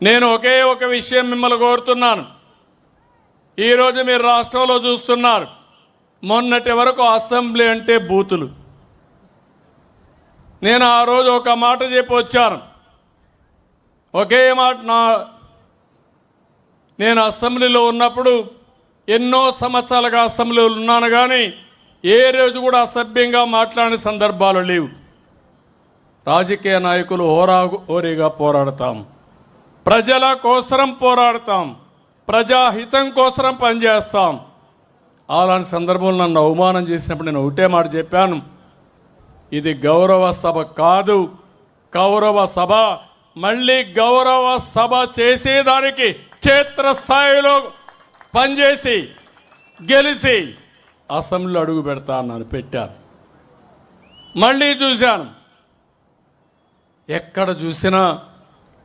నేను ఒకే ఒక విషయం మిమ్మల్ని కోరుతున్నాను. ఈరోజు మీరు రాష్ట్రంలో చూస్తున్నారు, మొన్నటి వరకు అసెంబ్లీ అంటే బూతులు. నేను ఆ రోజు ఒక మాట చెప్పి వచ్చాను. ఒకే మాట, నేను అసెంబ్లీలో ఉన్నప్పుడు ఎన్నో సంవత్సరాలుగా అసెంబ్లీలో ఉన్నాను, కానీ ఏ రోజు కూడా అసభ్యంగా మాట్లాడిన సందర్భాలు లేవు. రాజకీయ నాయకులు హోరాహోరీగా పోరాడతాం, ప్రజల కోసరం పోరాడతాం, ప్రజాహితం కోసరం పనిచేస్తాం. అలాంటి సందర్భంలో నన్ను అవమానం చేసినప్పుడు నేను ఒకటే మాట చెప్పాను, ఇది గౌరవ సభ కాదు, కౌరవ సభ. మళ్ళీ గౌరవ సభ చేసేదానికి క్షేత్రస్థాయిలో పనిచేసి గెలిచి అసెంబ్లీలో అడుగు పెడతా అన్నాను, పెట్టాను. మళ్ళీ చూశాను, ఎక్కడ చూసినా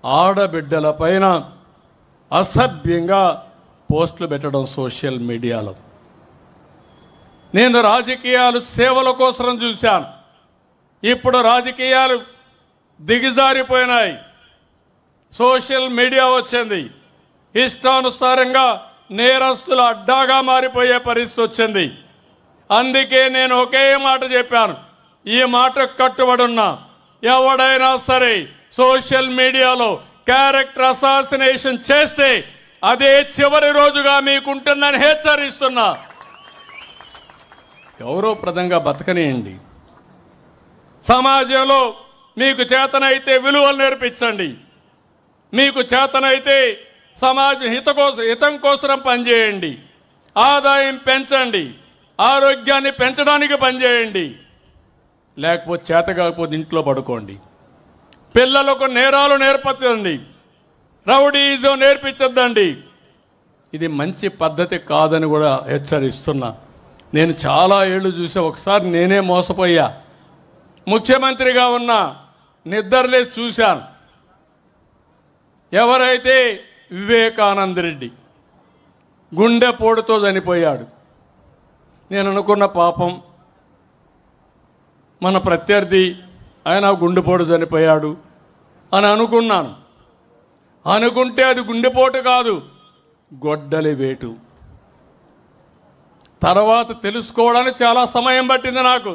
ఆడబిడ్డల పైన అసభ్యంగా పోస్టులు పెట్టడం సోషల్ మీడియాలో. నేను రాజకీయాలు సేవల కోసం చూశాను. ఇప్పుడు రాజకీయాలు దిగజారిపోయినాయి, సోషల్ మీడియా వచ్చింది, ఇష్టానుసారంగా నేరస్తుల అడ్డాగా మారిపోయే పరిస్థితి వచ్చింది. అందుకే నేను ఒకే మాట చెప్పాను, ఈ మాటకు కట్టుబడి ఉన్నా. ఎవడైనా సరే సోషల్ మీడియాలో క్యారెక్టర్ అసాసినేషన్ చేస్తే అదే చివరి రోజుగా మీకుంటుందని హెచ్చరిస్తున్నా. గౌరవప్రదంగా బతకనియండి. సమాజంలో మీకు చేతనైతే విలువలు నేర్పించండి, మీకు చేతనైతే సమాజ హితం కోసం పనిచేయండి, ఆదాయం పెంచండి, ఆరోగ్యాన్ని పెంచడానికి పనిచేయండి. లేకపోతే చేత కాకపోతే ఇంట్లో పడుకోండి. పిల్లలకు నేరాలు నేర్పించండి, రౌడీజం నేర్పించద్దండి. ఇది మంచి పద్ధతి కాదని కూడా హెచ్చరిస్తున్నా. నేను చాలా ఏళ్ళు చూసా, ఒకసారి నేనే మోసపోయా. ముఖ్యమంత్రిగా ఉన్నా నిద్రలేసి చూశాను. ఎవరైతే వివేకానంద రెడ్డి గుండెపోటుతో చనిపోయాడు, నేను అనుకున్న పాపం మన ప్రత్యర్థి ఆయన గుండెపోటు చనిపోయాడు అని అనుకున్నాను. అనుకుంటే అది గుండెపోటు కాదు, గొడ్డలి వేటు. తర్వాత తెలుసుకోవడానికి చాలా సమయం పట్టింది నాకు.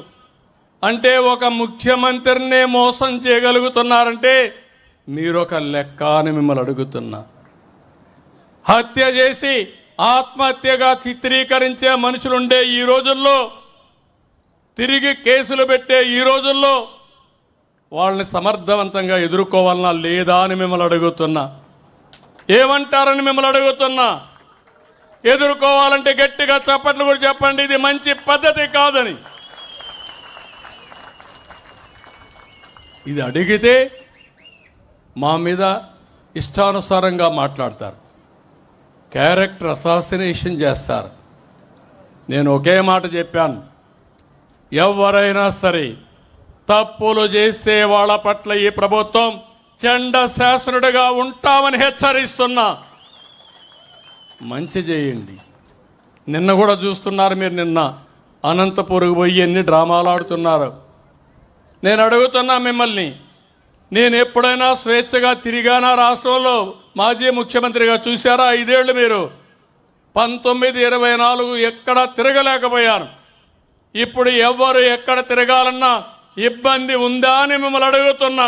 అంటే ఒక ముఖ్యమంత్రినే మోసం చేయగలుగుతున్నారంటే మీరొక లెక్క అని మిమ్మల్ని అడుగుతున్నా. హత్య చేసి ఆత్మహత్యగా చిత్రీకరించే మనుషులుండే ఈ రోజుల్లో, తిరిగి కేసులు పెట్టే ఈ రోజుల్లో వాళ్ళని సమర్థవంతంగా ఎదుర్కోవాలన్నా లేదా అని మిమ్మల్ని అడుగుతున్నా. ఏమంటారని మిమ్మల్ని అడుగుతున్నా. ఎదుర్కోవాలంటే గట్టిగా చప్పట్లు కూడా చెప్పండి, ఇది మంచి పద్ధతి కాదని. ఇది అడిగితే మా మీద ఇష్టానుసారంగా మాట్లాడతారు, క్యారెక్టర్ అసాసినేషన్ చేస్తారు. నేను ఒకే మాట చెప్పాను, ఎవరైనా సరే తప్పులు చేసే వాళ్ళ పట్ల ఈ ప్రభుత్వం చండ శాసనుడిగా ఉంటామని హెచ్చరిస్తున్నా. మంచి చేయండి. నిన్న కూడా చూస్తున్నారు మీరు, నిన్న అనంతపురం పోయి ఎన్ని డ్రామాలు ఆడుతున్నారు. నేను అడుగుతున్నా మిమ్మల్ని, నేను ఎప్పుడైనా స్వేచ్ఛగా తిరిగానా రాష్ట్రంలో? మాజీ ముఖ్యమంత్రిగా చూశారా 5 ఏళ్ళు మీరు? 1924 ఎక్కడ తిరగలేకపోయాను. ఇప్పుడు ఎవరు ఎక్కడ తిరగాలన్నా ఇబ్బంది ఉందా అని మిమ్మల్ని అడుగుతున్నా.